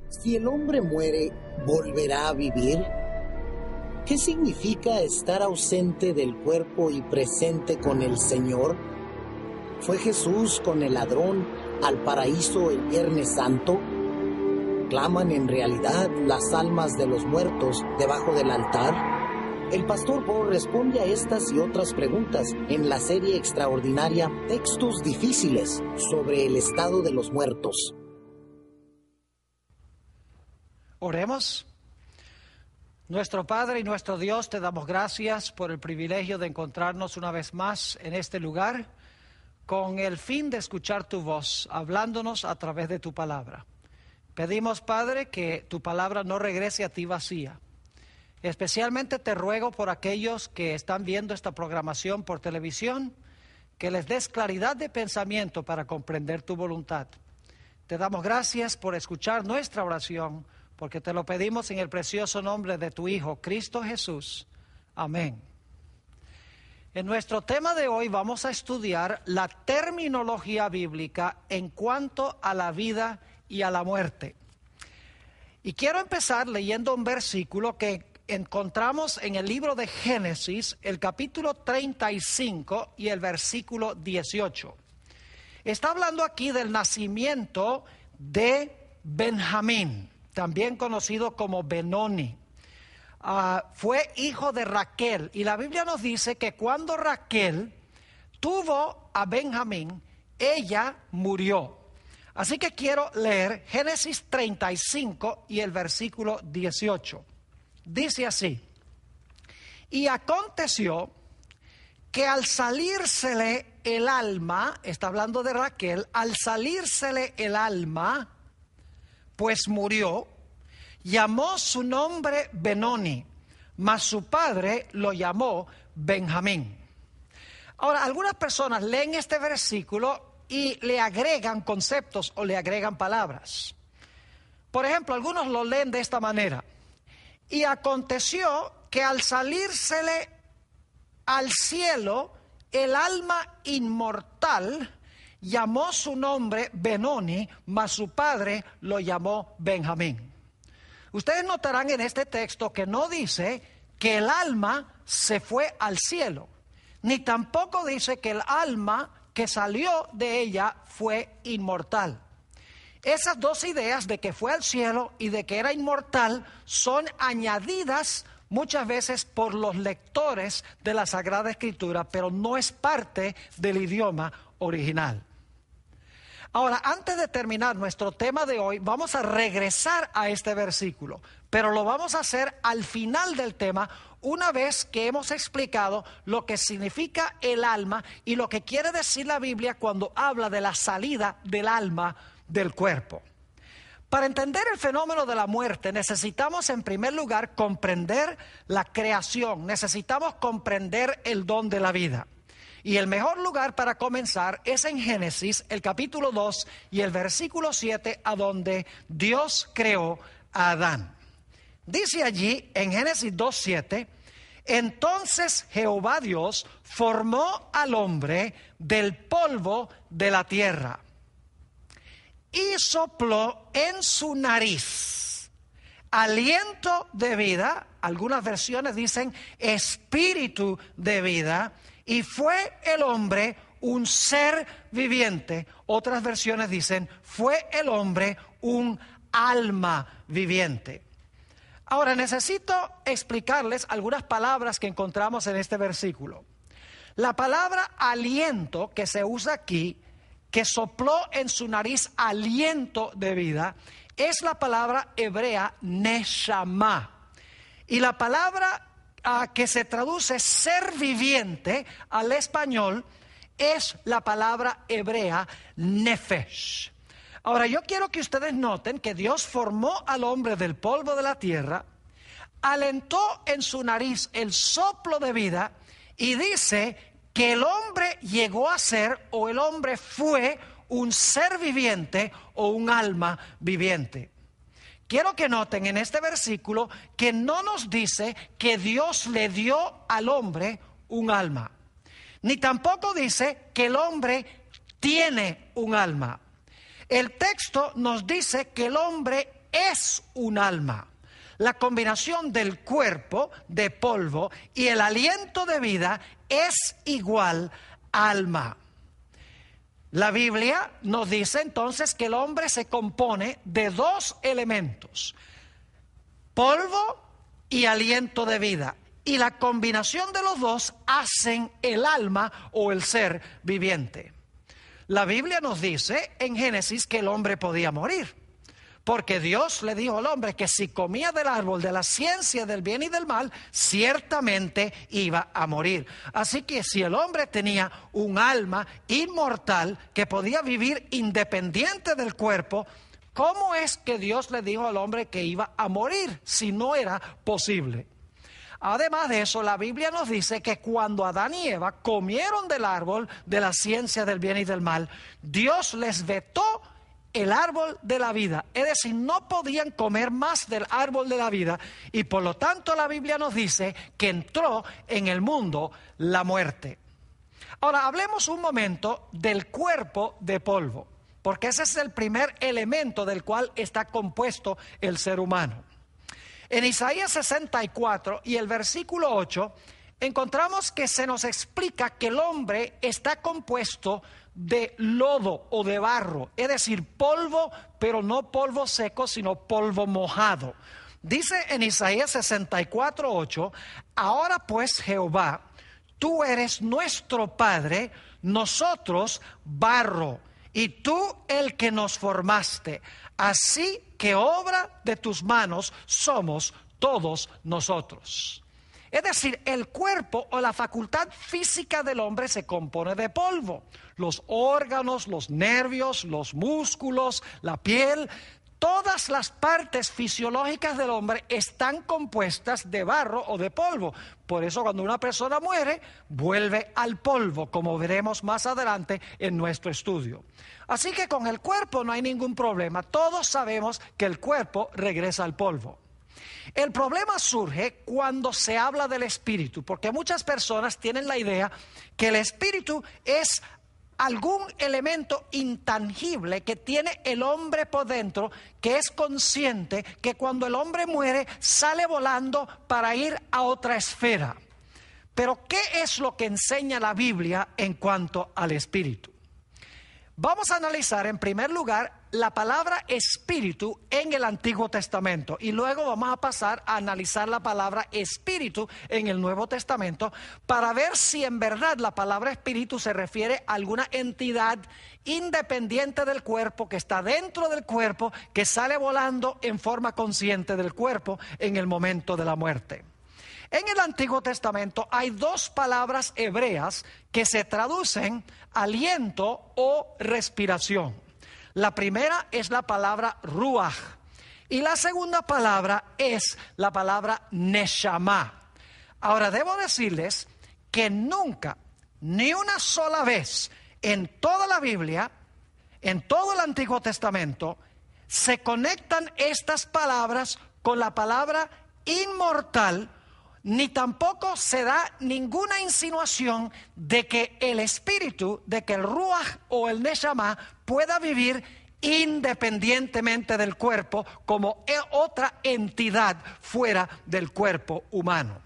Si el hombre muere, ¿volverá a vivir? ¿Qué significa estar ausente del cuerpo y presente con el Señor? ¿Fue Jesús con el ladrón al paraíso el Viernes Santo? ¿Claman en realidad las almas de los muertos debajo del altar? El pastor Bo responde a estas y otras preguntas en la serie extraordinaria Textos Difíciles sobre el estado de los muertos. Oremos. Nuestro Padre y nuestro Dios, te damos gracias por el privilegio de encontrarnos una vez más en este lugar con el fin de escuchar tu voz, hablándonos a través de tu palabra. Pedimos, Padre, que tu palabra no regrese a ti vacía. Especialmente te ruego por aquellos que están viendo esta programación por televisión, que les des claridad de pensamiento para comprender tu voluntad. Te damos gracias por escuchar nuestra oración, porque te lo pedimos en el precioso nombre de tu Hijo, Cristo Jesús. Amén. En nuestro tema de hoy vamos a estudiar la terminología bíblica en cuanto a la vida y a la muerte. Y quiero empezar leyendo un versículo que encontramos en el libro de Génesis, el capítulo 35 y el versículo 18. Está hablando aquí del nacimiento de Benjamín, también conocido como Benoni. Fue hijo de Raquel, y la Biblia nos dice que cuando Raquel tuvo a Benjamín, ella murió. Así que quiero leer Génesis 35 y el versículo 18. Dice así: y aconteció que al salírsele el alma, está hablando de Raquel, al salírsele el alma, pues murió, llamó su nombre Benoni, mas su padre lo llamó Benjamín. Ahora, algunas personas leen este versículo y le agregan conceptos o le agregan palabras. Por ejemplo, algunos lo leen de esta manera: y aconteció que al salírsele al cielo el alma inmortal, llamó su nombre Benoni, mas su padre lo llamó Benjamín. Ustedes notarán en este texto que no dice que el alma se fue al cielo, ni tampoco dice que el alma que salió de ella fue inmortal. Esas dos ideas de que fue al cielo y de que era inmortal son añadidas muchas veces por los lectores de la Sagrada Escritura, pero no es parte del idioma original. Ahora, antes de terminar nuestro tema de hoy, vamos a regresar a este versículo, pero lo vamos a hacer al final del tema, una vez que hemos explicado lo que significa el alma y lo que quiere decir la Biblia cuando habla de la salida del alma del cuerpo. Para entender el fenómeno de la muerte, necesitamos en primer lugar comprender la creación, necesitamos comprender el don de la vida. Y el mejor lugar para comenzar es en Génesis, el capítulo 2 y el versículo 7, a donde Dios creó a Adán. Dice allí en Génesis 2:7, entonces Jehová Dios formó al hombre del polvo de la tierra y sopló en su nariz aliento de vida, algunas versiones dicen espíritu de vida, y fue el hombre un ser viviente. Otras versiones dicen, fue el hombre un alma viviente. Ahora necesito explicarles algunas palabras que encontramos en este versículo. La palabra aliento que se usa aquí, que sopló en su nariz aliento de vida, es la palabra hebrea neshama. Y la palabra que se traduce ser viviente al español es la palabra hebrea nefesh. Ahora yo quiero que ustedes noten que Dios formó al hombre del polvo de la tierra, alentó en su nariz el soplo de vida y dice que el hombre llegó a ser, o el hombre fue, un ser viviente o un alma viviente. Quiero que noten en este versículo que no nos dice que Dios le dio al hombre un alma, ni tampoco dice que el hombre tiene un alma. El texto nos dice que el hombre es un alma. La combinación del cuerpo de polvo y el aliento de vida es igual alma. La Biblia nos dice entonces que el hombre se compone de dos elementos: polvo y aliento de vida. Y la combinación de los dos hacen el alma o el ser viviente. La Biblia nos dice en Génesis que el hombre podía morir, porque Dios le dijo al hombre que si comía del árbol de la ciencia del bien y del mal, ciertamente iba a morir. Así que si el hombre tenía un alma inmortal que podía vivir independiente del cuerpo, ¿cómo es que Dios le dijo al hombre que iba a morir si no era posible? Además de eso, la Biblia nos dice que cuando Adán y Eva comieron del árbol de la ciencia del bien y del mal, Dios les vetó el árbol de la vida, es decir, no podían comer más del árbol de la vida, y por lo tanto la Biblia nos dice que entró en el mundo la muerte. Ahora hablemos un momento del cuerpo de polvo, porque ese es el primer elemento del cual está compuesto el ser humano. En Isaías 64 y el versículo 8 encontramos que se nos explica que el hombre está compuesto de lodo o de barro, es decir, polvo, pero no polvo seco, sino polvo mojado. Dice en Isaías 64:8, ahora pues Jehová, tú eres nuestro Padre, nosotros barro, y tú el que nos formaste, así que obra de tus manos somos todos nosotros. Es decir, el cuerpo o la facultad física del hombre se compone de polvo. Los órganos, los nervios, los músculos, la piel, todas las partes fisiológicas del hombre están compuestas de barro o de polvo. Por eso cuando una persona muere, vuelve al polvo, como veremos más adelante en nuestro estudio. Así que con el cuerpo no hay ningún problema. Todos sabemos que el cuerpo regresa al polvo. El problema surge cuando se habla del espíritu, porque muchas personas tienen la idea que el espíritu es algún elemento intangible que tiene el hombre por dentro, que es consciente que cuando el hombre muere sale volando para ir a otra esfera. Pero ¿qué es lo que enseña la Biblia en cuanto al espíritu? Vamos a analizar en primer lugar la palabra espíritu en el Antiguo Testamento y luego vamos a pasar a analizar la palabra espíritu en el Nuevo Testamento para ver si en verdad la palabra espíritu se refiere a alguna entidad independiente del cuerpo, que está dentro del cuerpo, que sale volando en forma consciente del cuerpo en el momento de la muerte. En el Antiguo Testamento hay dos palabras hebreas que se traducen aliento o respiración. La primera es la palabra ruach y la segunda palabra es la palabra neshama. Ahora debo decirles que nunca, ni una sola vez en toda la Biblia, en todo el Antiguo Testamento, se conectan estas palabras con la palabra inmortal, ni tampoco se da ninguna insinuación de que el espíritu, de que el ruach o el neshama pueda vivir independientemente del cuerpo como otra entidad fuera del cuerpo humano.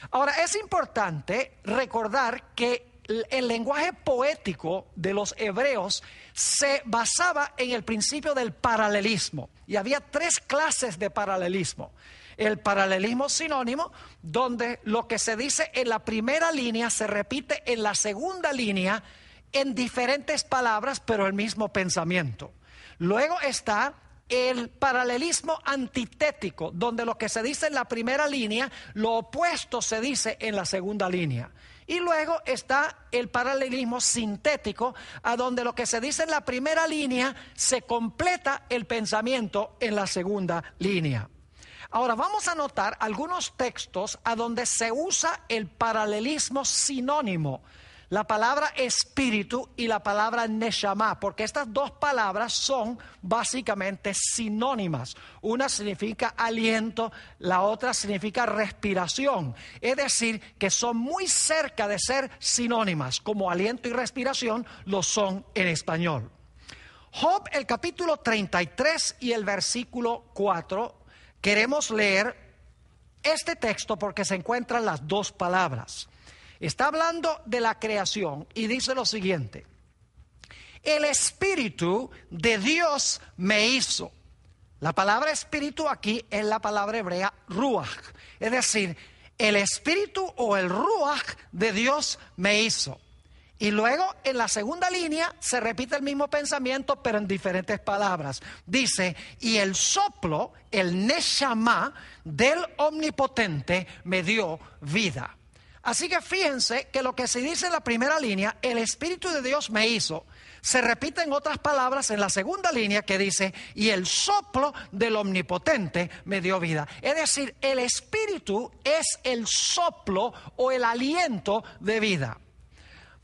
Ahora, es importante recordar que el lenguaje poético de los hebreos se basaba en el principio del paralelismo, y había tres clases de paralelismo. El paralelismo sinónimo, donde lo que se dice en la primera línea se repite en la segunda línea en diferentes palabras, pero el mismo pensamiento. Luego está el paralelismo antitético, donde lo que se dice en la primera línea, lo opuesto se dice en la segunda línea. Y luego está el paralelismo sintético, a donde lo que se dice en la primera línea se completa el pensamiento en la segunda línea. Ahora vamos a notar algunos textos a donde se usa el paralelismo sinónimo, la palabra espíritu y la palabra neshama, porque estas dos palabras son básicamente sinónimas. Una significa aliento, la otra significa respiración. Es decir, que son muy cerca de ser sinónimas, como aliento y respiración lo son en español. Job, el capítulo 33 y el versículo 4, queremos leer este texto porque se encuentran las dos palabras. Está hablando de la creación y dice lo siguiente: el Espíritu de Dios me hizo. La palabra espíritu aquí es la palabra hebrea ruach, es decir, el Espíritu o el ruach de Dios me hizo. Y luego en la segunda línea se repite el mismo pensamiento, pero en diferentes palabras. Dice, y el soplo, el neshama del Omnipotente me dio vida. Así que fíjense que lo que se dice en la primera línea, el Espíritu de Dios me hizo, se repite en otras palabras en la segunda línea que dice, y el soplo del Omnipotente me dio vida. Es decir, el Espíritu es el soplo o el aliento de vida.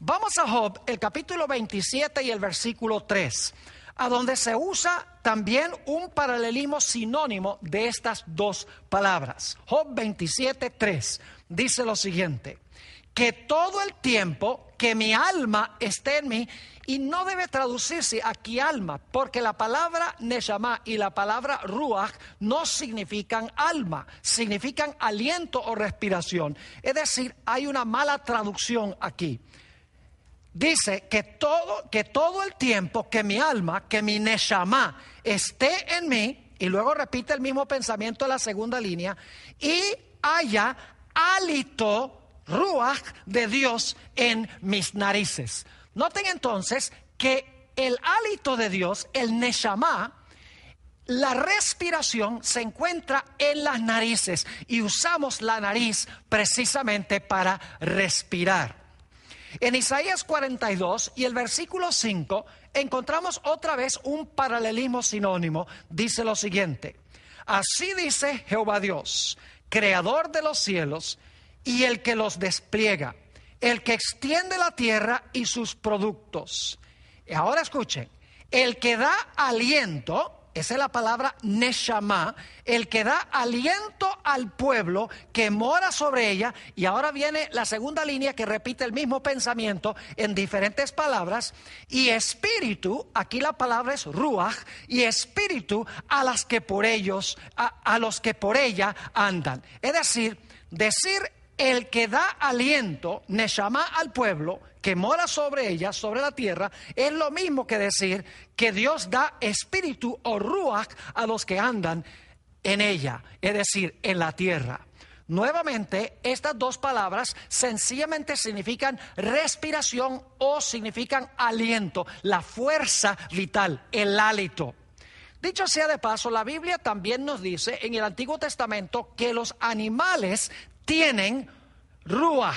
Vamos a Job, el capítulo 27 y el versículo 3, a donde se usa también un paralelismo sinónimo de estas dos palabras. Job 27, 3 dice lo siguiente: que todo el tiempo que mi alma esté en mí, y no debe traducirse aquí alma, porque la palabra neshama y la palabra ruach no significan alma, significan aliento o respiración. Es decir, hay una mala traducción aquí. Dice que todo el tiempo que mi alma, que mi neshama esté en mí, y luego repite el mismo pensamiento en la segunda línea, y haya hálito ruach de Dios en mis narices. Noten entonces que el hálito de Dios, el neshama, la respiración se encuentra en las narices y usamos la nariz precisamente para respirar. En Isaías 42 y el versículo 5 encontramos otra vez un paralelismo sinónimo. Dice lo siguiente: así dice Jehová Dios, creador de los cielos y el que los despliega, el que extiende la tierra y sus productos. Y ahora escuchen, el que da aliento, esa es la palabra neshama, el que da aliento al pueblo que mora sobre ella. Y ahora viene la segunda línea que repite el mismo pensamiento en diferentes palabras. Y espíritu, aquí la palabra es ruach, y espíritu a los que por ella andan. Es decir el que da aliento, neshama, al pueblo que mora sobre ella, sobre la tierra, es lo mismo que decir que Dios da espíritu o ruach a los que andan en ella, es decir, en la tierra. Nuevamente, estas dos palabras sencillamente significan respiración o significan aliento, la fuerza vital, el hálito. Dicho sea de paso, la Biblia también nos dice en el Antiguo Testamento que los animales tienen ruach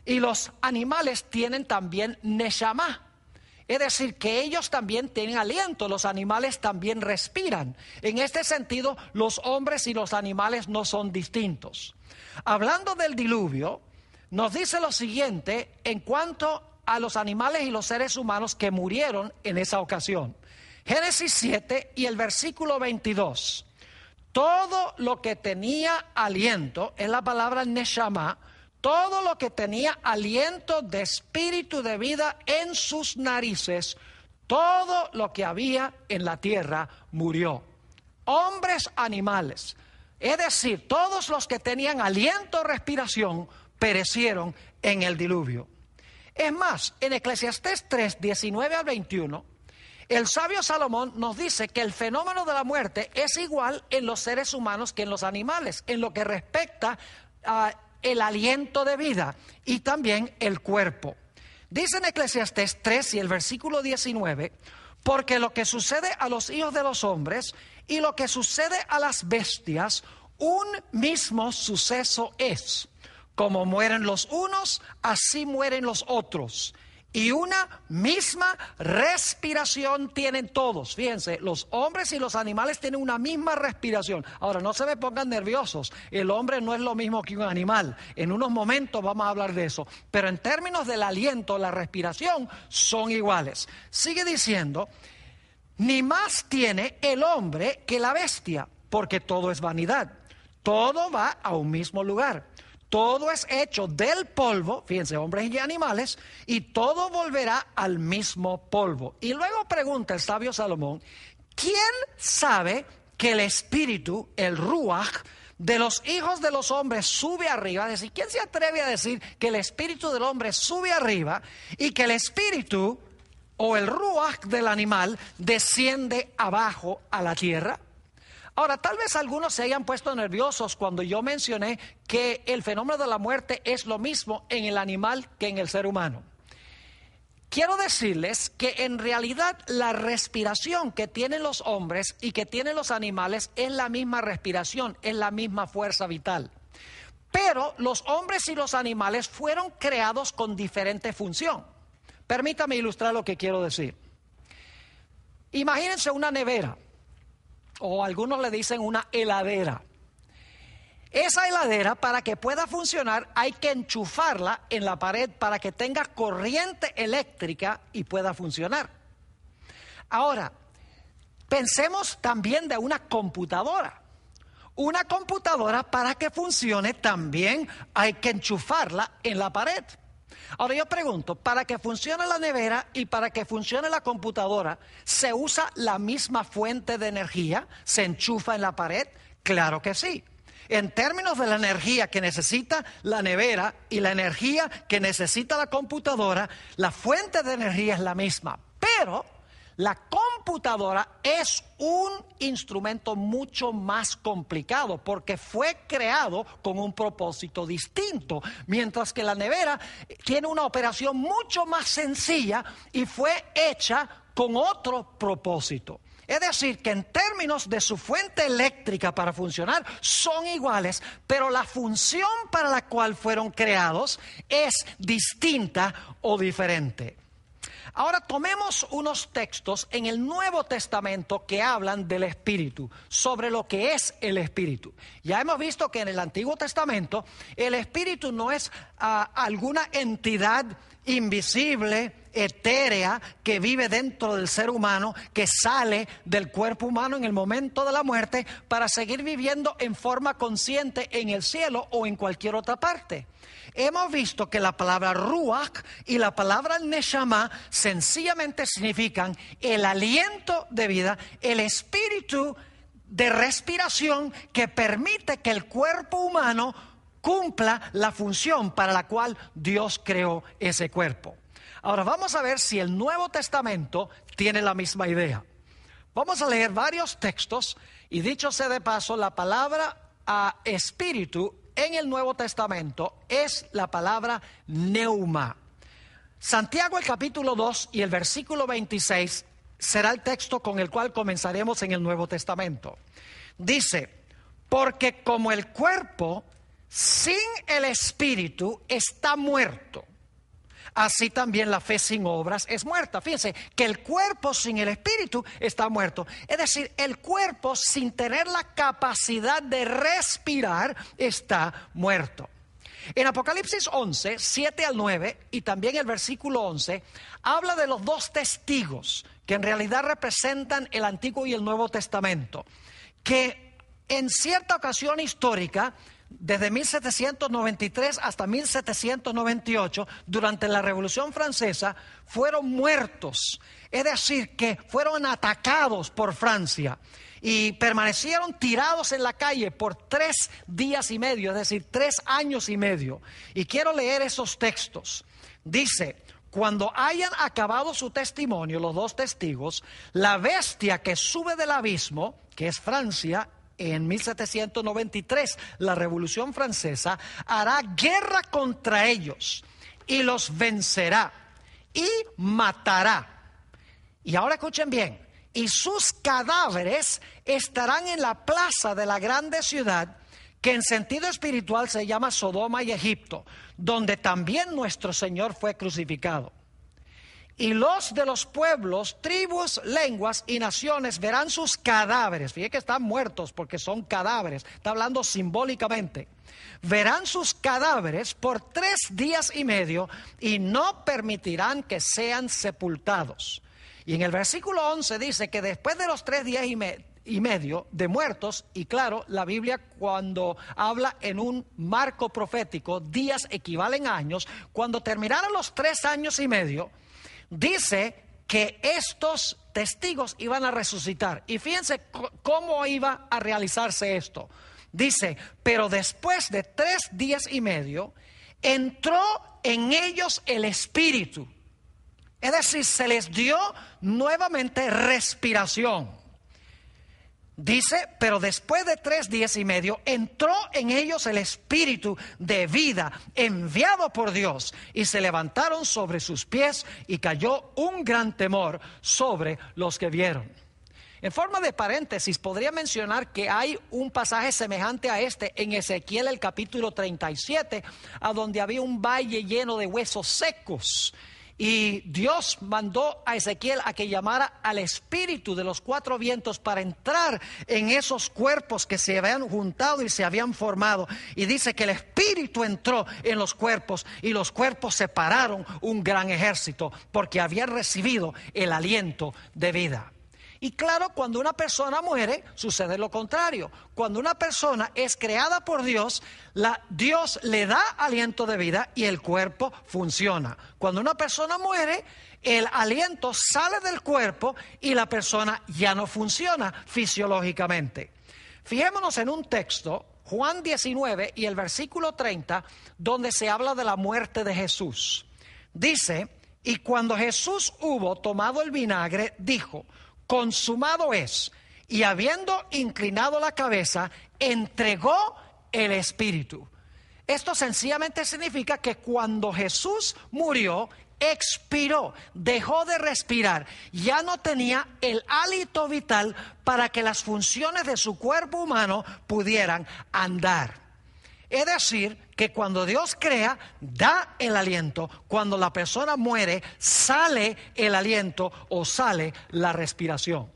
y los animales tienen también neshama. Es decir, que ellos también tienen aliento, los animales también respiran. En este sentido, los hombres y los animales no son distintos. Hablando del diluvio, nos dice lo siguiente en cuanto a los animales y los seres humanos que murieron en esa ocasión. Génesis 7 y el versículo 22. Todo lo que tenía aliento, es la palabra neshama, todo lo que tenía aliento de espíritu de vida en sus narices, todo lo que había en la tierra murió. Hombres, animales, es decir, todos los que tenían aliento o respiración perecieron en el diluvio. Es más, en Eclesiastés 3, 19 al 21, el sabio Salomón nos dice que el fenómeno de la muerte es igual en los seres humanos que en los animales, en lo que respecta a el aliento de vida y también el cuerpo. Dice en Eclesiastés 3 y el versículo 19, porque lo que sucede a los hijos de los hombres y lo que sucede a las bestias, un mismo suceso es. Como mueren los unos, así mueren los otros. Y una misma respiración tienen todos. Fíjense, los hombres y los animales tienen una misma respiración. Ahora, no se me pongan nerviosos. El hombre no es lo mismo que un animal. En unos momentos vamos a hablar de eso. Pero en términos del aliento, la respiración, son iguales. Sigue diciendo, ni más tiene el hombre que la bestia, porque todo es vanidad. Todo va a un mismo lugar. Todo es hecho del polvo, fíjense, hombres y animales, y todo volverá al mismo polvo. Y luego pregunta el sabio Salomón, ¿quién sabe que el espíritu, el ruach, de los hijos de los hombres sube arriba? Es decir, ¿quién se atreve a decir que el espíritu del hombre sube arriba y que el espíritu o el ruach del animal desciende abajo a la tierra? Ahora, tal vez algunos se hayan puesto nerviosos cuando yo mencioné que el fenómeno de la muerte es lo mismo en el animal que en el ser humano. Quiero decirles que en realidad la respiración que tienen los hombres y que tienen los animales es la misma respiración, es la misma fuerza vital. Pero los hombres y los animales fueron creados con diferente función. Permítame ilustrar lo que quiero decir. Imagínense una nevera, o algunos le dicen una heladera. Esa heladera, para que pueda funcionar, hay que enchufarla en la pared para que tenga corriente eléctrica y pueda funcionar. Ahora, pensemos también de una computadora. Una computadora, para que funcione, también hay que enchufarla en la pared. Ahora yo pregunto, ¿para que funcione la nevera y para que funcione la computadora, se usa la misma fuente de energía? ¿Se enchufa en la pared? Claro que sí. En términos de la energía que necesita la nevera y la energía que necesita la computadora, la fuente de energía es la misma. Pero la computadora es un instrumento mucho más complicado porque fue creado con un propósito distinto, mientras que la nevera tiene una operación mucho más sencilla y fue hecha con otro propósito. Es decir, que en términos de su fuente eléctrica para funcionar son iguales, pero la función para la cual fueron creados es distinta o diferente. Ahora tomemos unos textos en el Nuevo Testamento que hablan del Espíritu, sobre lo que es el Espíritu. Ya hemos visto que en el Antiguo Testamento el Espíritu no es alguna entidad invisible, etérea, que vive dentro del ser humano, que sale del cuerpo humano en el momento de la muerte para seguir viviendo en forma consciente en el cielo o en cualquier otra parte. Hemos visto que la palabra ruach y la palabra neshama sencillamente significan el aliento de vida, el espíritu de respiración que permite que el cuerpo humano cumpla la función para la cual Dios creó ese cuerpo. Ahora vamos a ver si el Nuevo Testamento tiene la misma idea. Vamos a leer varios textos y dicho sea de paso, la palabra espíritu en el Nuevo Testamento es la palabra neuma. Santiago el capítulo 2 y el versículo 26 será el texto con el cual comenzaremos en el Nuevo Testamento. Dice, porque como el cuerpo sin el espíritu está muerto, así también la fe sin obras es muerta. Fíjense que el cuerpo sin el espíritu está muerto. Es decir, el cuerpo sin tener la capacidad de respirar está muerto. En Apocalipsis 11, 7 al 9 y también el versículo 11, habla de los dos testigos que en realidad representan el Antiguo y el Nuevo Testamento, que en cierta ocasión histórica, desde 1793 hasta 1798, durante la Revolución Francesa, fueron muertos. Es decir, que fueron atacados por Francia y permanecieron tirados en la calle por 3 días y medio, es decir, 3 años y medio. Y quiero leer esos textos. Dice, cuando hayan acabado su testimonio, los dos testigos, la bestia que sube del abismo, que es Francia, en 1793, la Revolución Francesa, hará guerra contra ellos y los vencerá y matará. Y ahora escuchen bien, y sus cadáveres estarán en la plaza de la grande ciudad, que en sentido espiritual se llama Sodoma y Egipto, donde también nuestro Señor fue crucificado. Y los de los pueblos, tribus, lenguas y naciones verán sus cadáveres. Fíjense que están muertos porque son cadáveres. Está hablando simbólicamente. Verán sus cadáveres por 3 días y medio y no permitirán que sean sepultados. Y en el versículo 11 dice que después de los 3 días y medio de muertos, y claro, la Biblia cuando habla en un marco profético, días equivalen a años. Cuando terminaron los 3 años y medio, dice que estos testigos iban a resucitar. Y fíjense cómo iba a realizarse esto. Dice, pero después de 3 días y medio, entró en ellos el Espíritu. Es decir, se les dio nuevamente respiración. Dice, pero después de 3 días y medio, entró en ellos el Espíritu de vida enviado por Dios, y se levantaron sobre sus pies, y cayó un gran temor sobre los que vieron. En forma de paréntesis, podría mencionar que hay un pasaje semejante a este en Ezequiel, el capítulo 37, a donde había un valle lleno de huesos secos. Y Dios mandó a Ezequiel a que llamara al espíritu de los 4 vientos para entrar en esos cuerpos que se habían juntado y se habían formado. Y dice que el espíritu entró en los cuerpos, y los cuerpos separaron un gran ejército, porque habían recibido el aliento de vida. Y claro, cuando una persona muere, sucede lo contrario. Cuando una persona es creada por Dios, Dios le da aliento de vida y el cuerpo funciona. Cuando una persona muere, el aliento sale del cuerpo y la persona ya no funciona fisiológicamente. Fijémonos en un texto, Juan 19 y el versículo 30, donde se habla de la muerte de Jesús. Dice, y cuando Jesús hubo tomado el vinagre, dijo, consumado es, y habiendo inclinado la cabeza, entregó el Espíritu. Esto sencillamente significa que cuando Jesús murió, expiró, dejó de respirar, ya no tenía el hálito vital para que las funciones de su cuerpo humano pudieran andar. Es decir, que cuando Dios crea, da el aliento. Cuando la persona muere, sale el aliento o sale la respiración.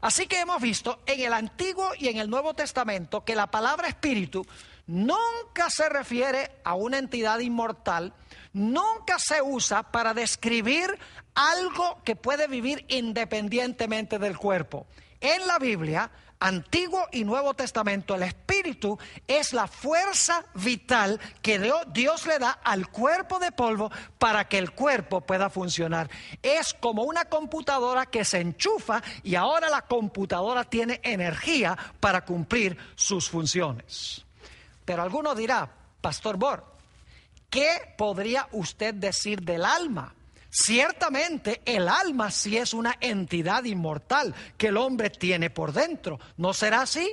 Así que hemos visto en el Antiguo y en el Nuevo Testamento que la palabra espíritu nunca se refiere a una entidad inmortal, nunca se usa para describir algo que puede vivir independientemente del cuerpo. En la Biblia, Antiguo y Nuevo Testamento, el espíritu es la fuerza vital que Dios le da al cuerpo de polvo para que el cuerpo pueda funcionar. Es como una computadora que se enchufa y ahora la computadora tiene energía para cumplir sus funciones. Pero alguno dirá, Pastor Bor, ¿qué podría usted decir del alma? Ciertamente el alma sí es una entidad inmortal que el hombre tiene por dentro. ¿No será así?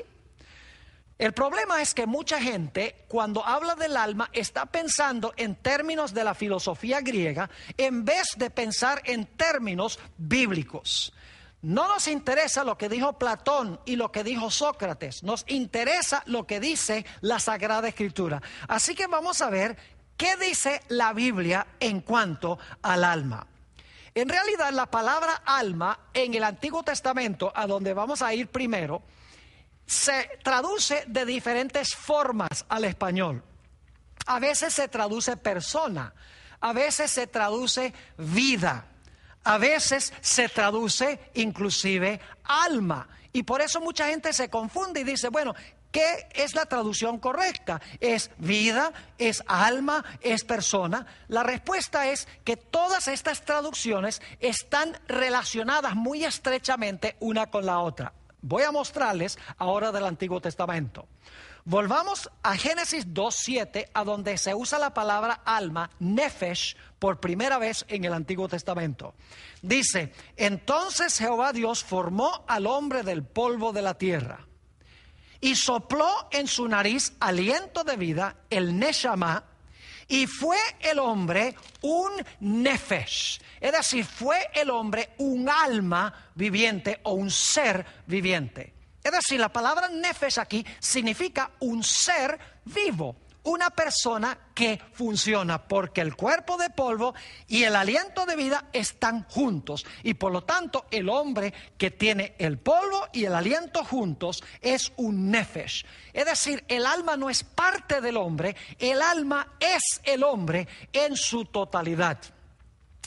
El problema es que mucha gente cuando habla del alma está pensando en términos de la filosofía griega en vez de pensar en términos bíblicos. No nos interesa lo que dijo Platón y lo que dijo Sócrates, nos interesa lo que dice la Sagrada Escritura. Así que vamos a ver ¿qué dice la Biblia en cuanto al alma? En realidad, la palabra alma en el Antiguo Testamento, a donde vamos a ir primero, se traduce de diferentes formas al español. A veces se traduce persona, a veces se traduce vida, a veces se traduce inclusive alma. Y por eso mucha gente se confunde y dice, bueno, ¿qué es la traducción correcta? ¿Es vida? ¿Es alma? ¿Es persona? La respuesta es que todas estas traducciones están relacionadas muy estrechamente una con la otra. Voy a mostrarles ahora del Antiguo Testamento. Volvamos a Génesis 2:7, a donde se usa la palabra alma, nefesh, por primera vez en el Antiguo Testamento. Dice, entonces Jehová Dios formó al hombre del polvo de la tierra y sopló en su nariz aliento de vida, el neshama, y fue el hombre un nefesh. Es decir, fue el hombre un alma viviente o un ser viviente. Es decir, la palabra nefesh aquí significa un ser vivo, una persona que funciona, porque el cuerpo de polvo y el aliento de vida están juntos, y por lo tanto el hombre que tiene el polvo y el aliento juntos es un nefesh. Es decir, el alma no es parte del hombre, el alma es el hombre en su totalidad.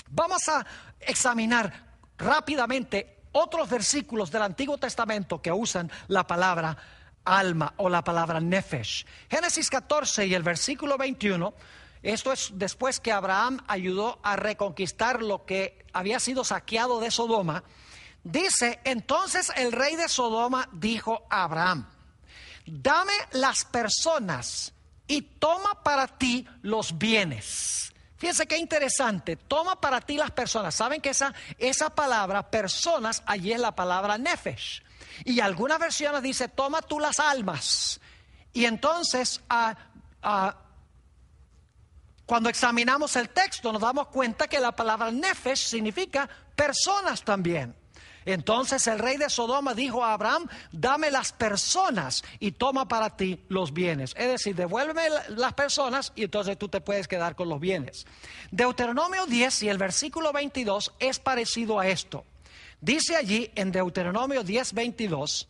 Vamos a examinar rápidamente otros versículos del Antiguo Testamento que usan la palabra alma o la palabra nefesh. Génesis 14 y el versículo 21, esto es después que Abraham ayudó a reconquistar lo que había sido saqueado de Sodoma. Dice: entonces el rey de Sodoma dijo a Abraham: dame las personas y toma para ti los bienes. Fíjense qué interesante, toma para ti las personas. Saben que esa palabra personas allí es la palabra nefesh. Y algunas versiones dice: toma tú las almas. Y entonces cuando examinamos el texto nos damos cuenta que la palabra nefesh significa personas también. Entonces el rey de Sodoma dijo a Abraham: dame las personas y toma para ti los bienes. Es decir, devuélveme las personas y entonces tú te puedes quedar con los bienes. Deuteronomio 10 y el versículo 22 es parecido a esto. Dice allí en Deuteronomio 10, 22: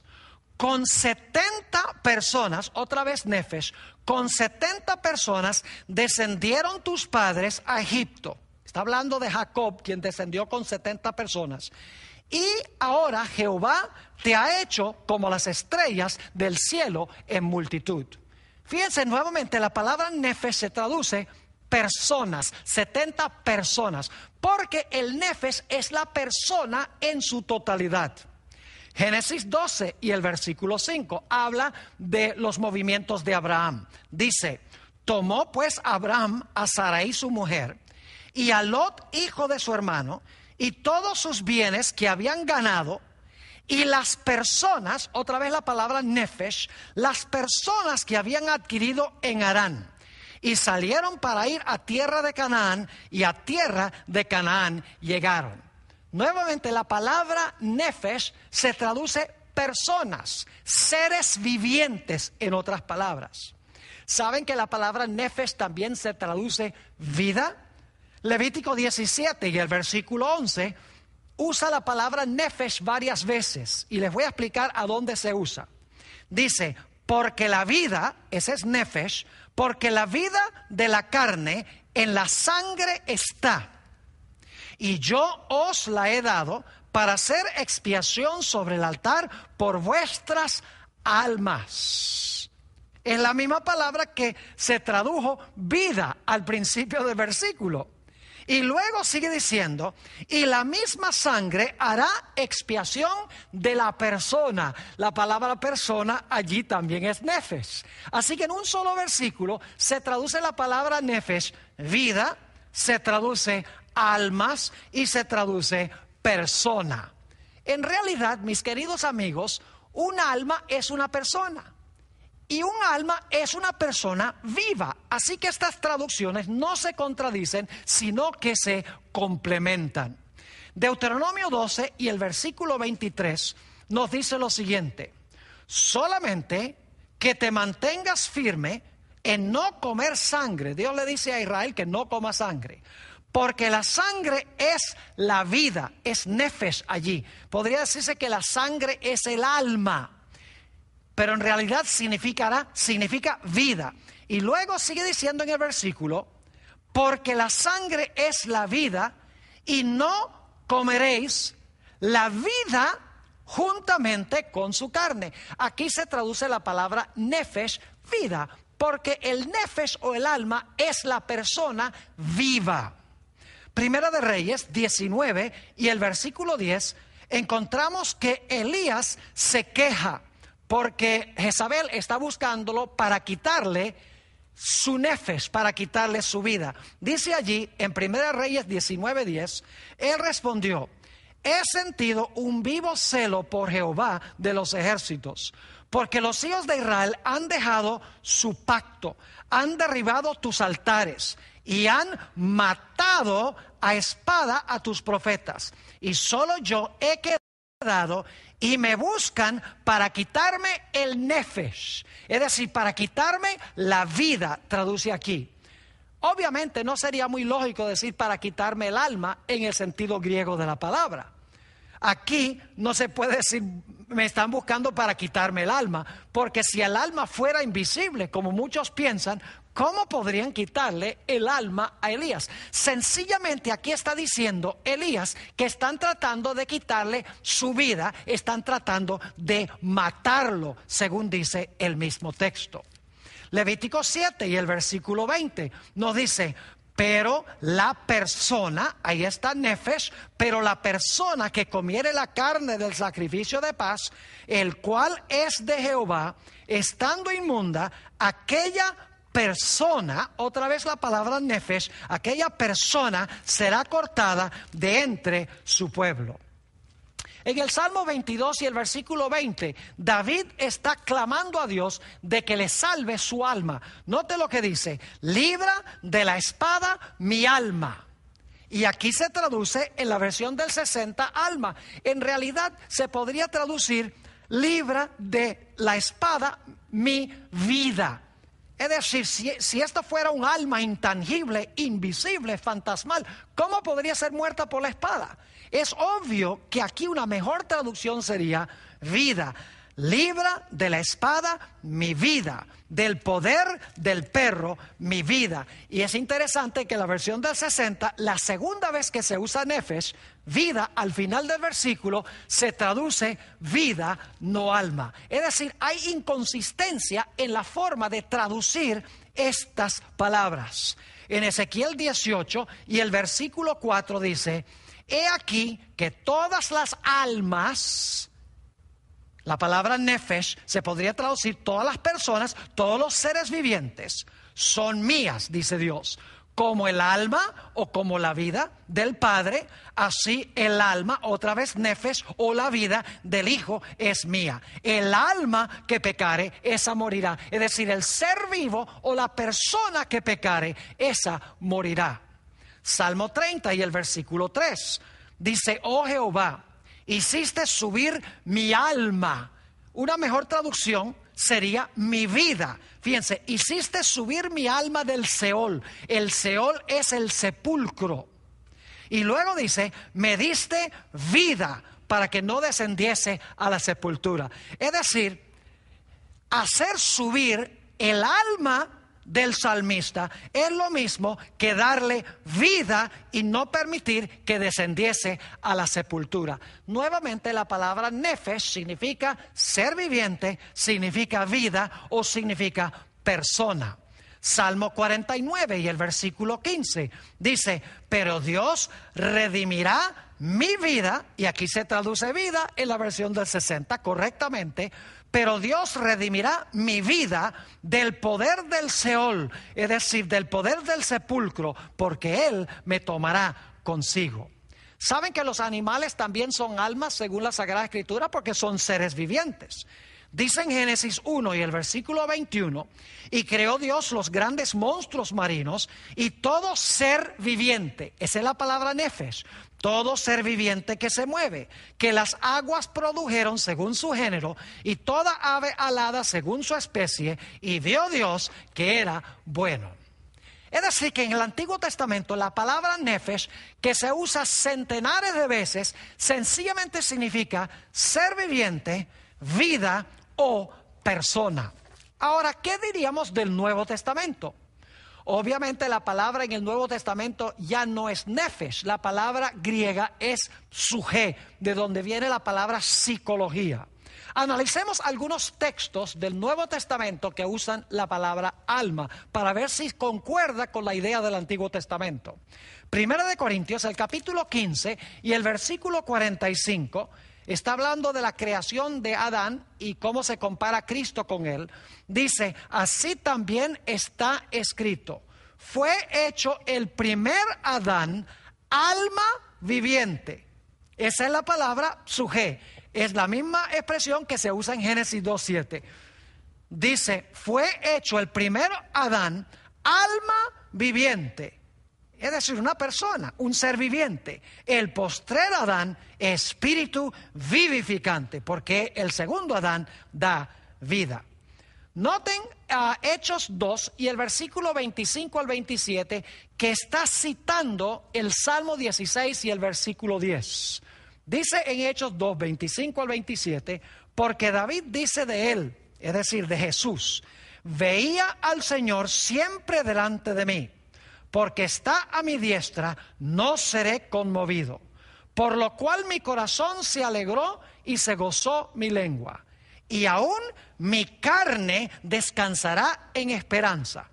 con 70 personas, otra vez nefesh, con 70 personas descendieron tus padres a Egipto. Está hablando de Jacob, quien descendió con 70 personas. Y ahora Jehová te ha hecho como las estrellas del cielo en multitud. Fíjense nuevamente, la palabra nefesh se traduce personas, 70 personas, porque el nefesh es la persona en su totalidad. Génesis 12 y el versículo 5 habla de los movimientos de Abraham. Dice: tomó pues Abraham a Sarai su mujer y a Lot hijo de su hermano y todos sus bienes que habían ganado, y las personas, otra vez la palabra nefesh, las personas que habían adquirido en Harán, y salieron para ir a tierra de Canaán, y a tierra de Canaán llegaron. Nuevamente la palabra nefesh se traduce personas, seres vivientes, en otras palabras. ¿Saben que la palabra nefesh también se traduce vida? Levítico 17 y el versículo 11 usa la palabra nefesh varias veces y les voy a explicar a dónde se usa. Dice: porque la vida, ese es nefesh, porque la vida de la carne en la sangre está, y yo os la he dado para hacer expiación sobre el altar por vuestras almas. Es la misma palabra que se tradujo vida al principio del versículo. Y luego sigue diciendo: y la misma sangre hará expiación de la persona. La palabra persona allí también es nefesh. Así que en un solo versículo se traduce la palabra nefesh, vida, se traduce almas y se traduce persona. En realidad, mis queridos amigos, un alma es una persona. Y un alma es una persona viva. Así que estas traducciones no se contradicen, sino que se complementan. Deuteronomio 12 y el versículo 23 nos dice lo siguiente: solamente que te mantengas firme en no comer sangre. Dios le dice a Israel que no coma sangre, porque la sangre es la vida, es nefesh allí. Podría decirse que la sangre es el alma, pero en realidad significa vida. Y luego sigue diciendo en el versículo: porque la sangre es la vida, y no comeréis la vida juntamente con su carne. Aquí se traduce la palabra nefesh, vida, porque el nefesh o el alma es la persona viva. Primera de Reyes 19 y el versículo 10 encontramos que Elías se queja porque Jezabel está buscándolo para quitarle su nefesh, para quitarle su vida. Dice allí en Primera Reyes 19:10, él respondió: he sentido un vivo celo por Jehová de los ejércitos, porque los hijos de Israel han dejado su pacto, han derribado tus altares y han matado a espada a tus profetas, y solo yo he quedado, y me buscan para quitarme el nefesh, es decir, para quitarme la vida, traduce aquí. Obviamente no sería muy lógico decir para quitarme el alma en el sentido griego de la palabra. Aquí no se puede decir, me están buscando para quitarme el alma, porque si el alma fuera invisible, como muchos piensan, ¿cómo podrían quitarle el alma a Elías? Sencillamente aquí está diciendo Elías que están tratando de quitarle su vida, están tratando de matarlo, según dice el mismo texto. Levítico 7 y el versículo 20 nos dice: pero la persona, ahí está nefesh, pero la persona que comiere la carne del sacrificio de paz, el cual es de Jehová, estando inmunda, aquella persona, otra vez la palabra nefesh, aquella persona será cortada de entre su pueblo. En el Salmo 22 y el versículo 20, David está clamando a Dios de que le salve su alma. Note lo que dice: libra de la espada mi alma. Y aquí se traduce en la versión del 60 alma. En realidad se podría traducir: libra de la espada mi vida. Es decir, si esto fuera un alma intangible, invisible, fantasmal, ¿cómo podría ser muerta por la espada? Es obvio que aquí una mejor traducción sería: vida. Libra de la espada mi vida, del poder del perro mi vida. Y es interesante que la versión del 60, la segunda vez que se usa nefesh, vida, al final del versículo se traduce vida, no alma. Es decir, hay inconsistencia en la forma de traducir estas palabras. En Ezequiel 18 y el versículo 4 dice: he aquí que todas las almas, la palabra nefesh se podría traducir todas las personas, todos los seres vivientes, son mías, dice Dios. Como el alma o como la vida del Padre, así el alma, otra vez nefesh, o la vida del Hijo es mía. El alma que pecare, esa morirá. Es decir, el ser vivo o la persona que pecare, esa morirá. Salmo 30 y el versículo 3 dice: oh Jehová, hiciste subir mi alma. Una mejor traducción sería mi vida. Fíjense, hiciste subir mi alma del Seol. El Seol es el sepulcro. Y luego dice: me diste vida para que no descendiese a la sepultura. Es decir, hacer subir el alma del salmista es lo mismo que darle vida y no permitir que descendiese a la sepultura. Nuevamente, la palabra nefesh significa ser viviente, significa vida o significa persona. Salmo 49 y el versículo 15 dice: pero Dios redimirá mi vida, y aquí se traduce vida en la versión del 60 correctamente. Pero Dios redimirá mi vida del poder del Seol, es decir, del poder del sepulcro, porque Él me tomará consigo. ¿Saben que los animales también son almas según la Sagrada Escritura? Porque son seres vivientes. Dice en Génesis 1 y el versículo 21: y creó Dios los grandes monstruos marinos y todo ser viviente. Esa es la palabra nefesh. Todo ser viviente que se mueve, que las aguas produjeron según su género, y toda ave alada según su especie, y vio Dios que era bueno. Es decir, que en el Antiguo Testamento la palabra nefesh, que se usa centenares de veces, sencillamente significa ser viviente, vida o persona. Ahora, ¿qué diríamos del Nuevo Testamento? Obviamente la palabra en el Nuevo Testamento ya no es nefesh, la palabra griega es psuché, de donde viene la palabra psicología. Analicemos algunos textos del Nuevo Testamento que usan la palabra alma para ver si concuerda con la idea del Antiguo Testamento. Primera de Corintios, el capítulo 15 y el versículo 45, está hablando de la creación de Adán y cómo se compara Cristo con él. Dice: así también está escrito: fue hecho el primer Adán alma viviente. Esa es la palabra psuché. Es la misma expresión que se usa en Génesis 2:7. Dice: fue hecho el primer Adán alma viviente. Es decir, una persona, un ser viviente. El postrer Adán, espíritu vivificante, porque el segundo Adán da vida. Noten Hechos 2 y el versículo 25 al 27, que está citando el Salmo 16 y el versículo 10. Dice en Hechos 2, 25 al 27, porque David dice de él, es decir, de Jesús, veía al Señor siempre delante de mí, porque está a mi diestra, no seré conmovido. Por lo cual mi corazón se alegró y se gozó mi lengua. Y aún mi carne descansará en esperanza.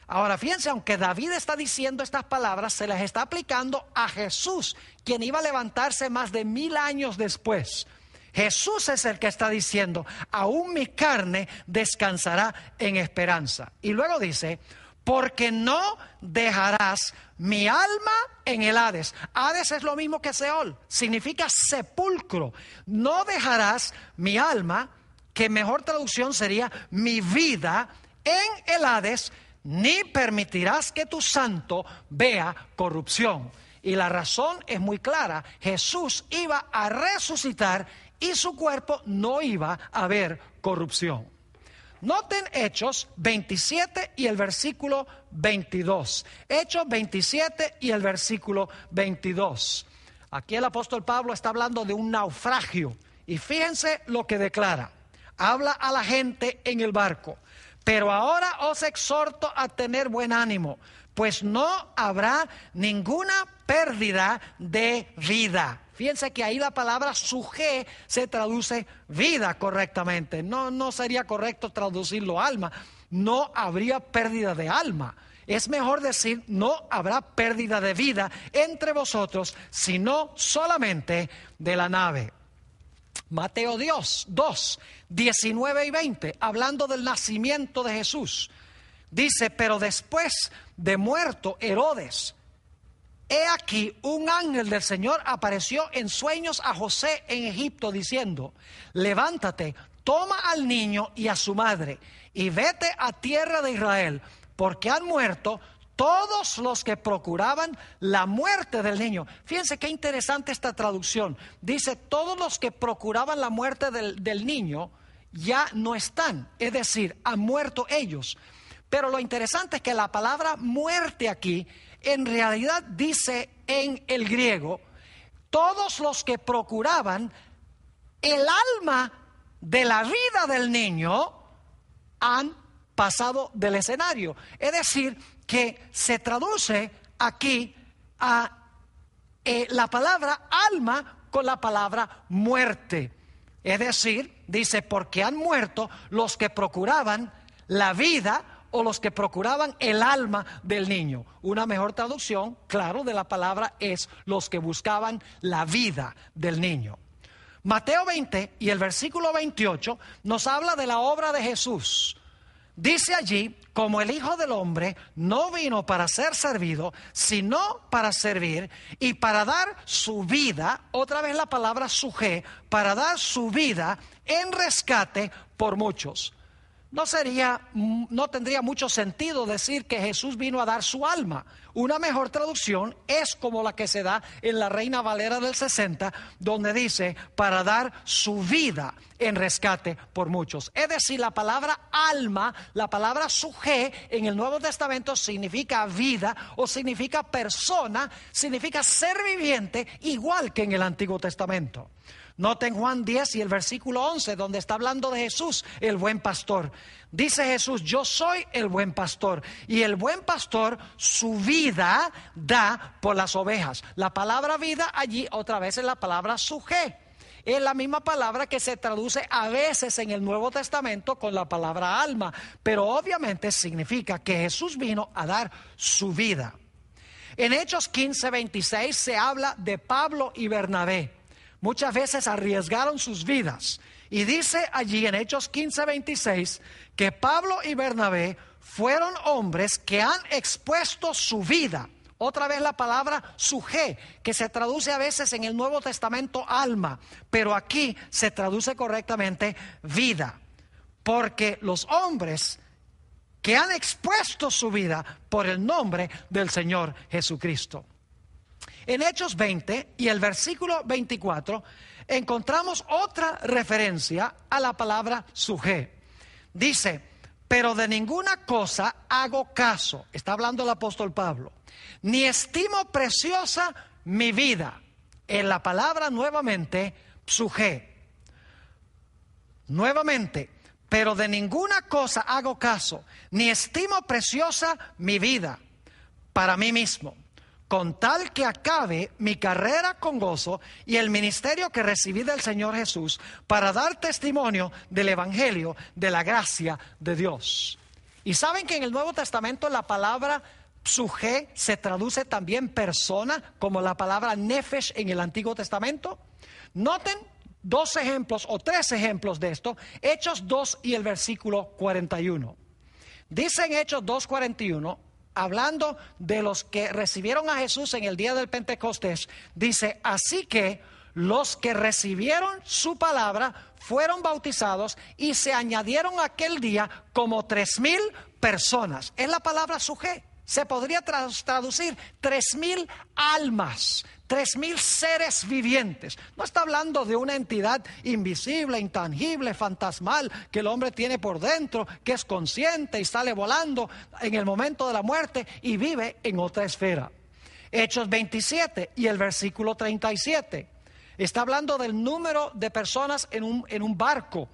Ahora, fíjense, aunque David está diciendo estas palabras, se las está aplicando a Jesús, quien iba a levantarse más de 1000 años después. Jesús es el que está diciendo, aún mi carne descansará en esperanza. Y luego dice, porque no dejarás mi alma en el Hades. Hades es lo mismo que Seol, significa sepulcro. No dejarás mi alma, que mejor traducción sería mi vida, en el Hades, ni permitirás que tu santo vea corrupción. Y la razón es muy clara, Jesús iba a resucitar y su cuerpo no iba a ver corrupción. Noten Hechos 27 y el versículo 22. Hechos 27 y el versículo 22. Aquí el apóstol Pablo está hablando de un naufragio. Y fíjense lo que declara. Habla a la gente en el barco. Pero ahora os exhorto a tener buen ánimo, pues no habrá ninguna pérdida de vida. Fíjense que ahí la palabra suje se traduce vida correctamente. No sería correcto traducirlo alma. No habría pérdida de alma. Es mejor decir no habrá pérdida de vida entre vosotros, sino solamente de la nave. Mateo 2, 19 y 20, hablando del nacimiento de Jesús. Dice, pero después de muerto Herodes, he aquí un ángel del Señor apareció en sueños a José en Egipto diciendo, levántate, toma al niño y a su madre y vete a tierra de Israel, porque han muerto todos los que procuraban la muerte del niño. Fíjense qué interesante esta traducción. Dice, todos los que procuraban la muerte del niño ya no están. Es decir, han muerto ellos. Pero lo interesante es que la palabra muerte aquí, en realidad dice en el griego, todos los que procuraban el alma de la vida del niño han pasado del escenario. Es decir, que se traduce aquí a la palabra alma con la palabra muerte. Es decir, dice, porque han muerto los que procuraban la vida o los que procuraban el alma del niño. Una mejor traducción, claro, de la palabra es los que buscaban la vida del niño. Mateo 20 y el versículo 28 nos habla de la obra de Jesús. Dice allí, como el Hijo del Hombre no vino para ser servido, sino para servir y para dar su vida, otra vez la palabra suje, para dar su vida en rescate por muchos. No tendría mucho sentido decir que Jesús vino a dar su alma. Una mejor traducción es como la que se da en la Reina Valera del 60, donde dice para dar su vida en rescate por muchos. Es decir, la palabra alma, la palabra suje en el Nuevo Testamento significa vida o significa persona, significa ser viviente, igual que en el Antiguo Testamento. Noten Juan 10 y el versículo 11, donde está hablando de Jesús, el buen pastor. Dice Jesús, yo soy el buen pastor, y el buen pastor su vida da por las ovejas. La palabra vida allí otra vez es la palabra suje. Es la misma palabra que se traduce a veces en el Nuevo Testamento con la palabra alma, pero obviamente significa que Jesús vino a dar su vida. En Hechos 15, 26 se habla de Pablo y Bernabé. Muchas veces arriesgaron sus vidas. Y dice allí en Hechos 15, 26 que Pablo y Bernabé fueron hombres que han expuesto su vida. Otra vez la palabra suje, que se traduce a veces en el Nuevo Testamento alma, pero aquí se traduce correctamente vida. Porque los hombres que han expuesto su vida por el nombre del Señor Jesucristo. En Hechos 20 y el versículo 24 encontramos otra referencia a la palabra suje. Dice, pero de ninguna cosa hago caso, está hablando el apóstol Pablo, ni estimo preciosa mi vida. en la palabra nuevamente, psuje. Nuevamente, pero de ninguna cosa hago caso, ni estimo preciosa mi vida para mí mismo, con tal que acabe mi carrera con gozo y el ministerio que recibí del Señor Jesús para dar testimonio del Evangelio de la gracia de Dios. Y saben que en el Nuevo Testamento la palabra psuje se traduce también persona, como la palabra nefesh en el Antiguo Testamento. Noten 2 ejemplos o 3 ejemplos de esto. Hechos 2 y el versículo 41. Dice en Hechos 2:41, hablando de los que recibieron a Jesús en el día del Pentecostés, dice: así que los que recibieron su palabra fueron bautizados y se añadieron aquel día como 3,000 personas. Es la palabra suje. Se podría traducir 3,000 almas, 3,000 seres vivientes. No está hablando de una entidad invisible, intangible, fantasmal, que el hombre tiene por dentro, que es consciente y sale volando en el momento de la muerte y vive en otra esfera. Hechos 27 y el versículo 37. Está hablando del número de personas en un barco.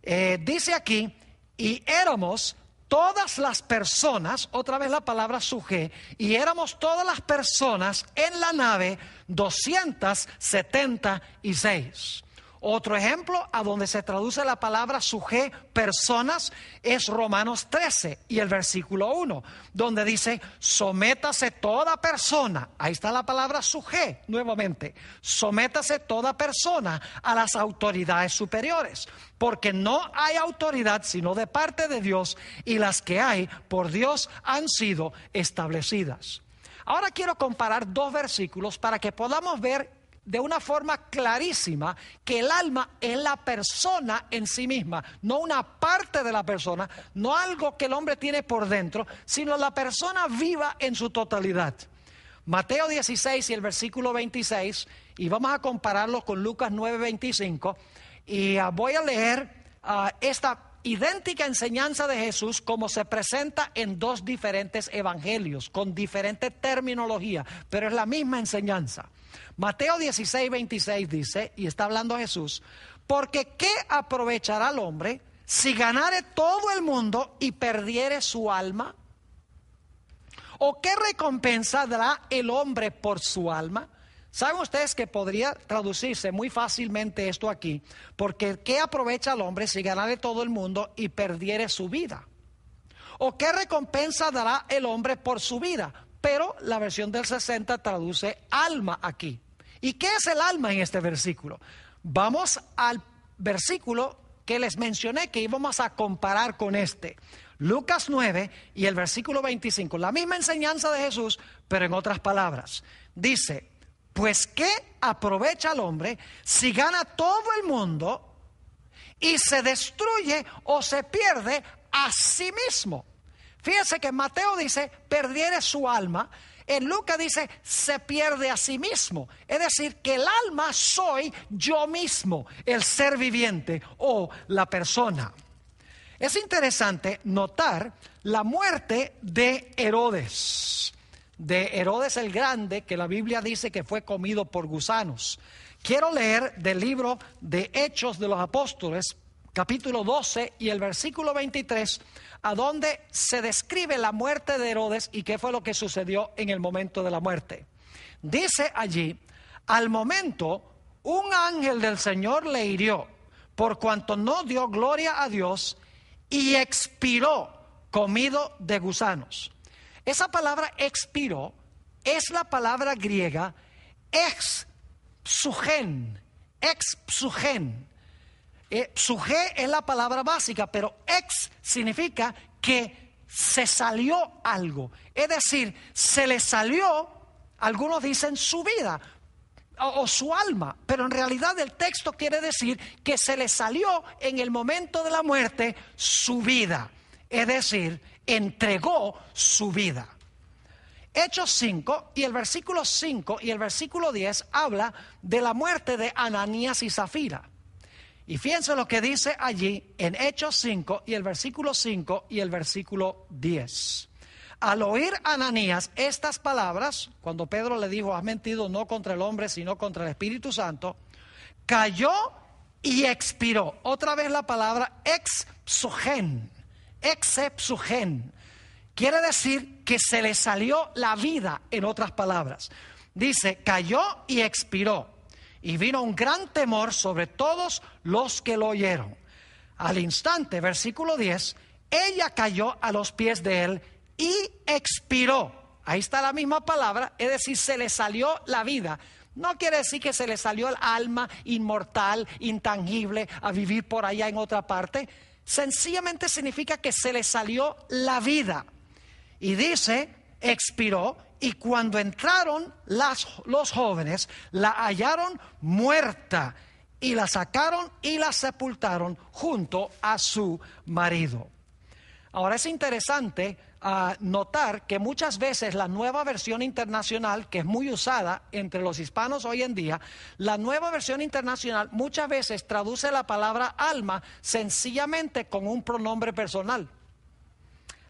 Dice aquí, y éramos todas las personas, otra vez la palabra suje, y éramos todas las personas en la nave 276. Otro ejemplo a donde se traduce la palabra suje, personas, es Romanos 13 y el versículo 1, donde dice: sométase toda persona, ahí está la palabra suje nuevamente, sométase toda persona a las autoridades superiores, porque no hay autoridad sino de parte de Dios, y las que hay por Dios han sido establecidas. Ahora quiero comparar 2 versículos para que podamos ver de una forma clarísima que el alma es la persona en sí misma, no una parte de la persona, no algo que el hombre tiene por dentro, sino la persona viva en su totalidad. Mateo 16 y el versículo 26, y vamos a compararlo con Lucas 9:25, y voy a leer esta idéntica enseñanza de Jesús como se presenta en 2 diferentes evangelios, con diferente terminología, pero es la misma enseñanza. Mateo 16:26 dice, y está hablando Jesús: porque ¿qué aprovechará el hombre si ganare todo el mundo y perdiere su alma? ¿O qué recompensa dará el hombre por su alma? ¿Saben ustedes que podría traducirse muy fácilmente esto aquí? Porque ¿qué aprovecha el hombre si ganare todo el mundo y perdiere su vida? ¿O qué recompensa dará el hombre por su vida? Pero la versión del 60 traduce alma aquí. ¿Y qué es el alma en este versículo? Vamos al versículo que les mencioné que íbamos a comparar con este. Lucas 9 y el versículo 25. La misma enseñanza de Jesús, pero en otras palabras. Dice: pues ¿qué aprovecha el hombre si gana todo el mundo y se destruye o se pierde a sí mismo? Fíjense que Mateo dice perdiere su alma, en Lucas dice se pierde a sí mismo. Es decir, que el alma soy yo mismo, el ser viviente o la persona. Es interesante notar la muerte de Herodes el Grande, que la Biblia dice que fue comido por gusanos. Quiero leer del libro de Hechos de los Apóstoles, capítulo 12 y el versículo 23, a donde se describe la muerte de Herodes y qué fue lo que sucedió en el momento de la muerte. Dice allí: al momento un ángel del Señor le hirió, por cuanto no dio gloria a Dios, y expiró comido de gusanos. Esa palabra expiró es la palabra griega ex-psugen. Psuje es la palabra básica, pero ex significa que se salió algo. Es decir, se le salió, algunos dicen su vida o su alma, pero en realidad el texto quiere decir que se le salió en el momento de la muerte su vida. Es decir, entregó su vida. Hechos 5 y el versículo 5 y el versículo 10 habla de la muerte de Ananías y Zafira. Y fíjense lo que dice allí en Hechos 5 y el versículo 5 y el versículo 10. Al oír Ananías estas palabras, cuando Pedro le dijo, has mentido no contra el hombre, sino contra el Espíritu Santo, cayó y expiró. Otra vez la palabra exepsugen. Quiere decir que se le salió la vida, en otras palabras. Dice, cayó y expiró. Y vino un gran temor sobre todos los que lo oyeron. Al instante, versículo 10, ella cayó a los pies de él y expiró. Ahí está la misma palabra, es decir, se le salió la vida. No quiere decir que se le salió el alma inmortal, intangible, a vivir por allá en otra parte. Sencillamente significa que se le salió la vida. Y dice, expiró, y cuando entraron los jóvenes, la hallaron muerta, y la sacaron y la sepultaron junto a su marido. Ahora es interesante notar que muchas veces la Nueva Versión Internacional, que es muy usada entre los hispanos hoy en día, la Nueva Versión Internacional muchas veces traduce la palabra alma sencillamente con un pronombre personal.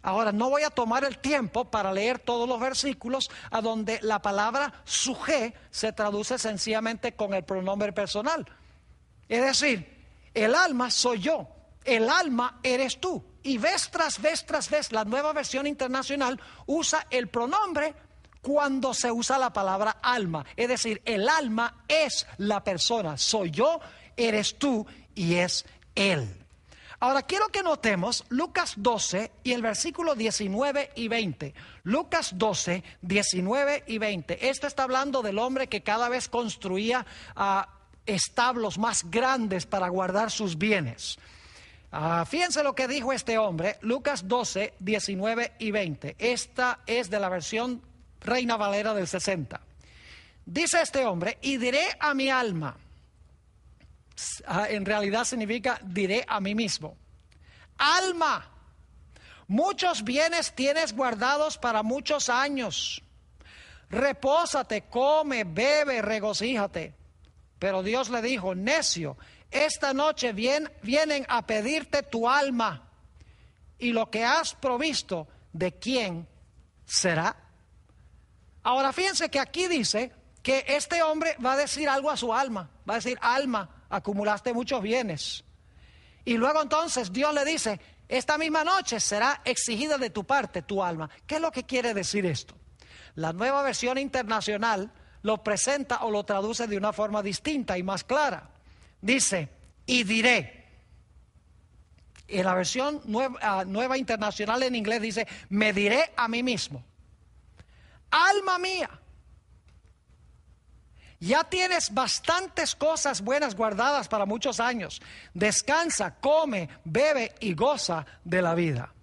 Ahora, no voy a tomar el tiempo para leer todos los versículos a donde la palabra suje se traduce sencillamente con el pronombre personal. Es decir, el alma soy yo, el alma eres tú. Y vez tras vez, la Nueva Versión Internacional usa el pronombre cuando se usa la palabra alma. Es decir, el alma es la persona, soy yo, eres tú y es él. Ahora quiero que notemos Lucas 12 y el versículo 19 y 20. Lucas 12, 19 y 20. Esto está hablando del hombre que cada vez construía establos más grandes para guardar sus bienes. Fíjense lo que dijo este hombre, Lucas 12, 19 y 20. Esta es de la versión Reina Valera del 60. Dice este hombre, y diré a mi alma, en realidad significa diré a mí mismo, alma, muchos bienes tienes guardados para muchos años, repósate, come, bebe, regocíjate. Pero Dios le dijo, necio, esta noche vienen a pedirte tu alma, y lo que has provisto, ¿de quién será? Ahora fíjense que aquí dice que este hombre va a decir algo a su alma, va a decir, alma, acumulaste muchos bienes. Y luego entonces Dios le dice, esta misma noche será exigida de tu parte tu alma. ¿Qué es lo que quiere decir esto? La Nueva Versión Internacional lo presenta o lo traduce de una forma distinta y más clara. Dice, y diré. En la versión nueva Internacional en inglés dice, me diré a mí mismo, alma mía, ya tienes bastantes cosas buenas guardadas para muchos años. Descansa, come, bebe y goza de la vida.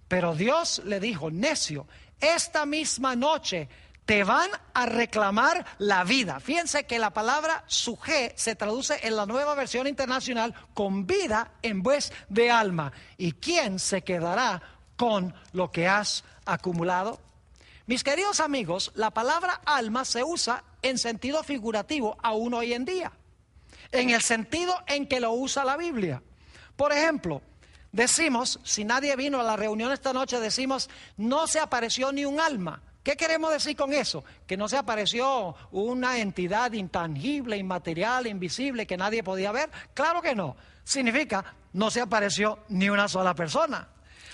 Pero Dios le dijo, necio, esta misma noche te van a reclamar la vida. Fíjense que la palabra suje se traduce en la Nueva Versión Internacional con vida en vez de alma. ¿Y quién se quedará con lo que has acumulado? Mis queridos amigos, la palabra alma se usa en sentido figurativo aún hoy en día, en el sentido en que lo usa la Biblia. Por ejemplo, decimos, si nadie vino a la reunión esta noche, decimos, no se apareció ni un alma. ¿Qué queremos decir con eso? Que no se apareció una entidad intangible, inmaterial, invisible, que nadie podía ver. Claro que no. Significa, no se apareció ni una sola persona.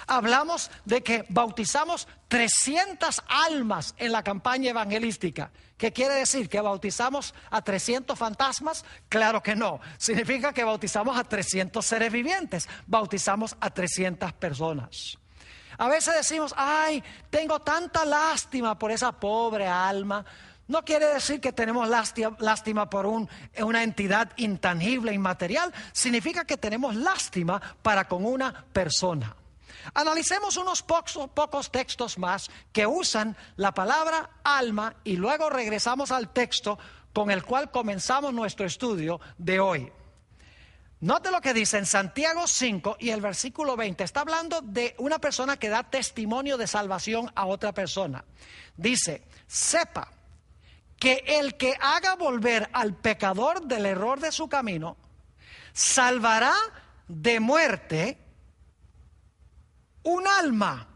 Hablamos de que bautizamos 300 almas en la campaña evangelística. ¿Qué quiere decir? ¿Que bautizamos a 300 fantasmas? Claro que no. Significa que bautizamos a 300 seres vivientes. Bautizamos a 300 personas. A veces decimos, ay, tengo tanta lástima por esa pobre alma. No quiere decir que tenemos lástima por una entidad intangible, inmaterial. Significa que tenemos lástima para con una persona. Analicemos unos pocos textos más que usan la palabra alma y luego regresamos al texto con el cual comenzamos nuestro estudio de hoy. Note lo que dice en Santiago 5 y el versículo 20. Está hablando de una persona que da testimonio de salvación a otra persona. Dice, sepa que el que haga volver al pecador del error de su camino, salvará de muerte un alma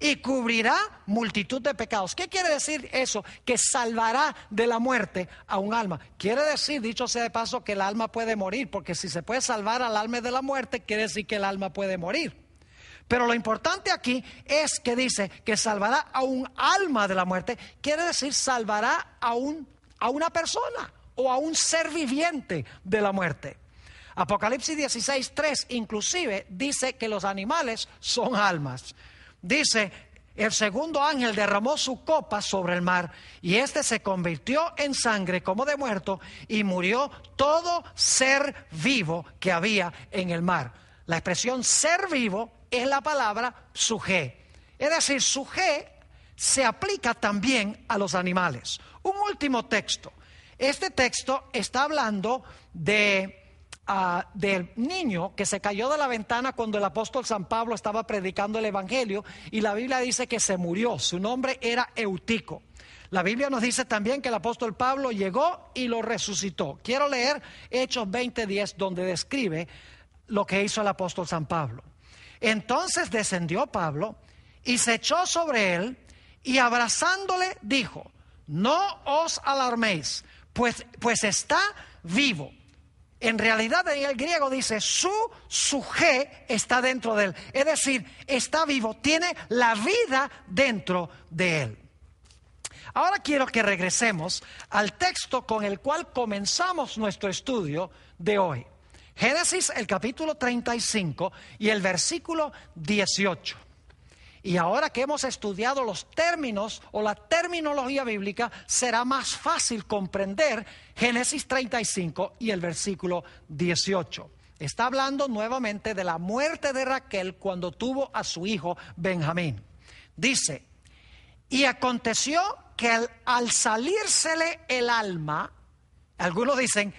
y cubrirá multitud de pecados. ¿Qué quiere decir eso? Que salvará de la muerte a un alma. Quiere decir, dicho sea de paso, que el alma puede morir, porque si se puede salvar al alma de la muerte, quiere decir que el alma puede morir. Pero lo importante aquí es que dice que salvará a un alma de la muerte, quiere decir salvará a una persona o a un ser viviente de la muerte. Apocalipsis 16:3 inclusive dice que los animales son almas. Dice, el segundo ángel derramó su copa sobre el mar y éste se convirtió en sangre como de muerto y murió todo ser vivo que había en el mar. La expresión ser vivo es la palabra sujé. Es decir, sujé se aplica también a los animales. Un último texto. Este texto está hablando del niño que se cayó de la ventana cuando el apóstol San Pablo estaba predicando el evangelio, y la Biblia dice que se murió. Su nombre era Eutico. La Biblia nos dice también que el apóstol Pablo llegó y lo resucitó. Quiero leer Hechos 20:10, donde describe lo que hizo el apóstol San Pablo. Entonces descendió Pablo y se echó sobre él y abrazándole dijo: no os alarméis, pues está vivo. En realidad en el griego dice su sujé está dentro de él, es decir, está vivo, tiene la vida dentro de él. Ahora quiero que regresemos al texto con el cual comenzamos nuestro estudio de hoy. Génesis, el capítulo 35 y el versículo 18. Y ahora que hemos estudiado los términos o la terminología bíblica, será más fácil comprender Génesis 35 y el versículo 18. Está hablando nuevamente de la muerte de Raquel cuando tuvo a su hijo Benjamín. Dice, y aconteció que al salírsele el alma, algunos dicen,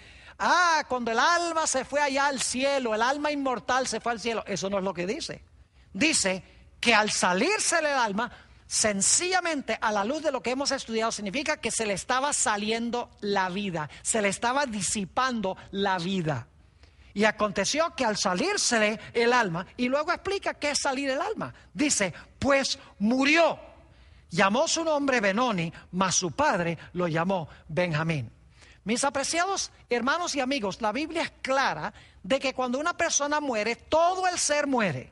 cuando el alma se fue allá al cielo, el alma inmortal se fue al cielo. Eso no es lo que dice. Dice que al salirse el alma, sencillamente a la luz de lo que hemos estudiado, significa que se le estaba saliendo la vida, se le estaba disipando la vida. Y aconteció que al salírsele el alma, y luego explica qué es salir el alma. Dice, pues murió. Llamó su nombre Benoni, mas su padre lo llamó Benjamín. Mis apreciados hermanos y amigos, la Biblia es clara de que cuando una persona muere, todo el ser muere.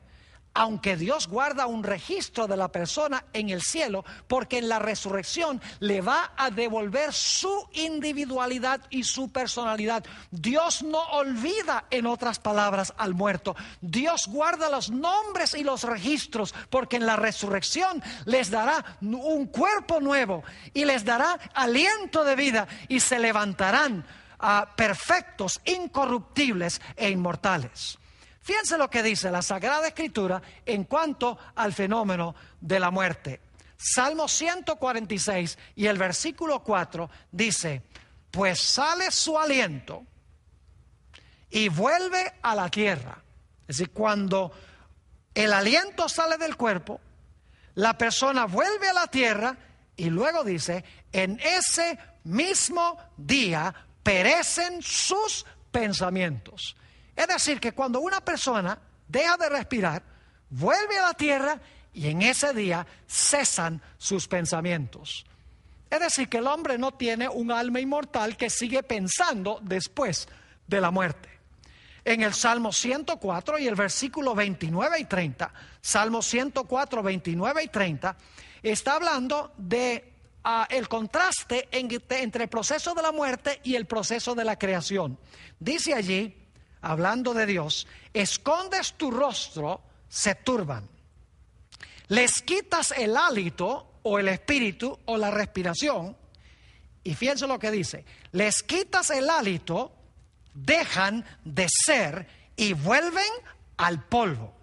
Aunque Dios guarda un registro de la persona en el cielo, porque en la resurrección le va a devolver su individualidad y su personalidad. Dios no olvida, en otras palabras, al muerto. Dios guarda los nombres y los registros, porque en la resurrección les dará un cuerpo nuevo y les dará aliento de vida y se levantarán perfectos, incorruptibles e inmortales. Fíjense lo que dice la Sagrada Escritura en cuanto al fenómeno de la muerte. Salmo 146 y el versículo 4 dice, pues sale su aliento y vuelve a la tierra. Es decir, cuando el aliento sale del cuerpo, la persona vuelve a la tierra y luego dice, en ese mismo día perecen sus pensamientos. Es decir, que cuando una persona deja de respirar, vuelve a la tierra y en ese día cesan sus pensamientos. Es decir, que el hombre no tiene un alma inmortal que sigue pensando después de la muerte. En el Salmo 104 y el versículo 29 y 30, Salmo 104, 29 y 30, está hablando de el contraste entre el proceso de la muerte y el proceso de la creación. Dice allí, hablando de Dios, escondes tu rostro, se turban. Les quitas el hálito o el espíritu o la respiración. Y fíjense lo que dice. Les quitas el hálito, dejan de ser y vuelven al polvo.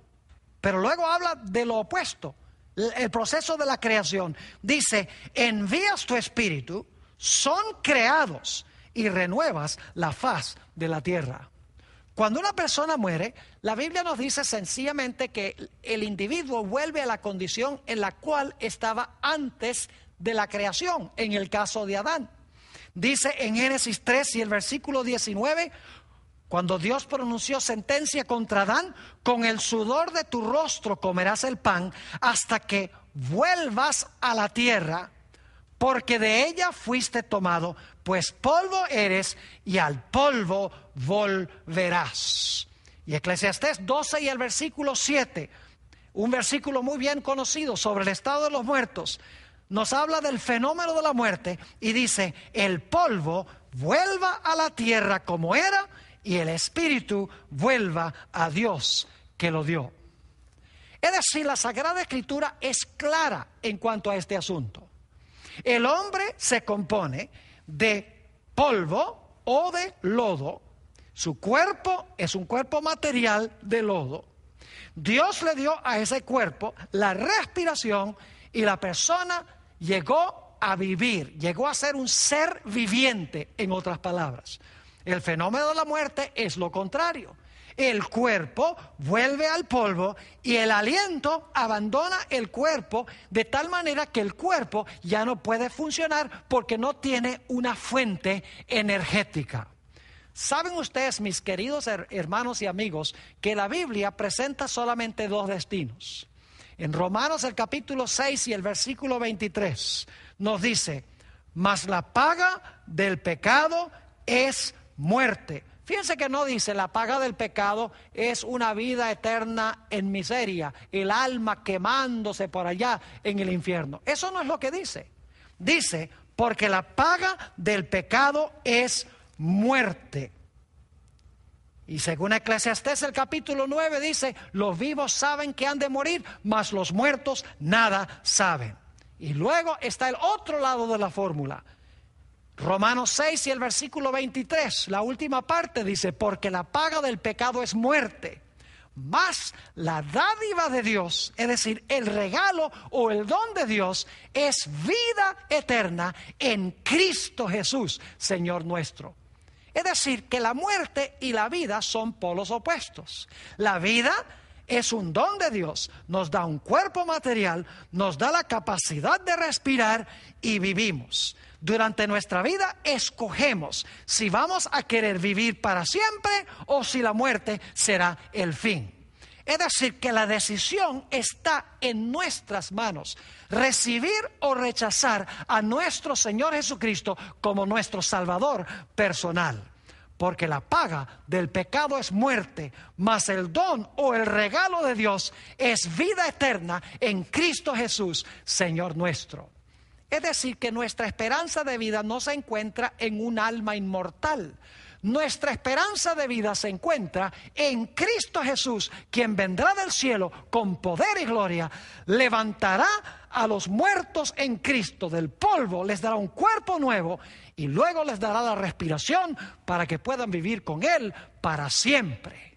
Pero luego habla de lo opuesto, el proceso de la creación. Dice, envías tu espíritu, son creados y renuevas la faz de la tierra. Cuando una persona muere, la Biblia nos dice sencillamente que el individuo vuelve a la condición en la cual estaba antes de la creación, en el caso de Adán. Dice en Génesis 3 y el versículo 19, Cuando Dios pronunció sentencia contra Adán, con el sudor de tu rostro comerás el pan hasta que vuelvas a la tierra, porque de ella fuiste tomado, pues polvo eres y al polvo volverás. Y Eclesiastés 12 y el versículo 7, un versículo muy bien conocido sobre el estado de los muertos, nos habla del fenómeno de la muerte y dice: el polvo vuelva a la tierra como era y el espíritu vuelva a Dios que lo dio. Es decir, la Sagrada Escritura es clara en cuanto a este asunto. El hombre se compone de polvo o de lodo. Su cuerpo es un cuerpo material de lodo. Dios le dio a ese cuerpo la respiración y la persona llegó a vivir, llegó a ser un ser viviente, en otras palabras. El fenómeno de la muerte es lo contrario. El cuerpo vuelve al polvo y el aliento abandona el cuerpo de tal manera que el cuerpo ya no puede funcionar porque no tiene una fuente energética. ¿Saben ustedes, mis queridos hermanos y amigos, que la Biblia presenta solamente dos destinos? En Romanos el capítulo 6 y el versículo 23 nos dice: mas la paga del pecado es muerte. Fíjense que no dice la paga del pecado es una vida eterna en miseria, el alma quemándose por allá en el infierno. Eso no es lo que dice. Dice, porque la paga del pecado es muerte. Y según Eclesiastés el capítulo 9 dice: los vivos saben que han de morir, mas los muertos nada saben. Y luego está el otro lado de la fórmula. Romanos 6 y el versículo 23, la última parte dice: porque la paga del pecado es muerte, mas la dádiva de Dios, es decir, el regalo o el don de Dios, es vida eterna en Cristo Jesús, Señor nuestro. Es decir, que la muerte y la vida son polos opuestos. La vida es un don de Dios, nos da un cuerpo material, nos da la capacidad de respirar y vivimos. Durante nuestra vida escogemos si vamos a querer vivir para siempre o si la muerte será el fin. Es decir, que la decisión está en nuestras manos, recibir o rechazar a nuestro Señor Jesucristo como nuestro Salvador personal. Porque la paga del pecado es muerte, mas el don o el regalo de Dios es vida eterna en Cristo Jesús, Señor nuestro. Es decir, que nuestra esperanza de vida no se encuentra en un alma inmortal. Nuestra esperanza de vida se encuentra en Cristo Jesús, quien vendrá del cielo con poder y gloria, levantará a los muertos en Cristo del polvo, les dará un cuerpo nuevo y luego les dará la respiración para que puedan vivir con Él para siempre.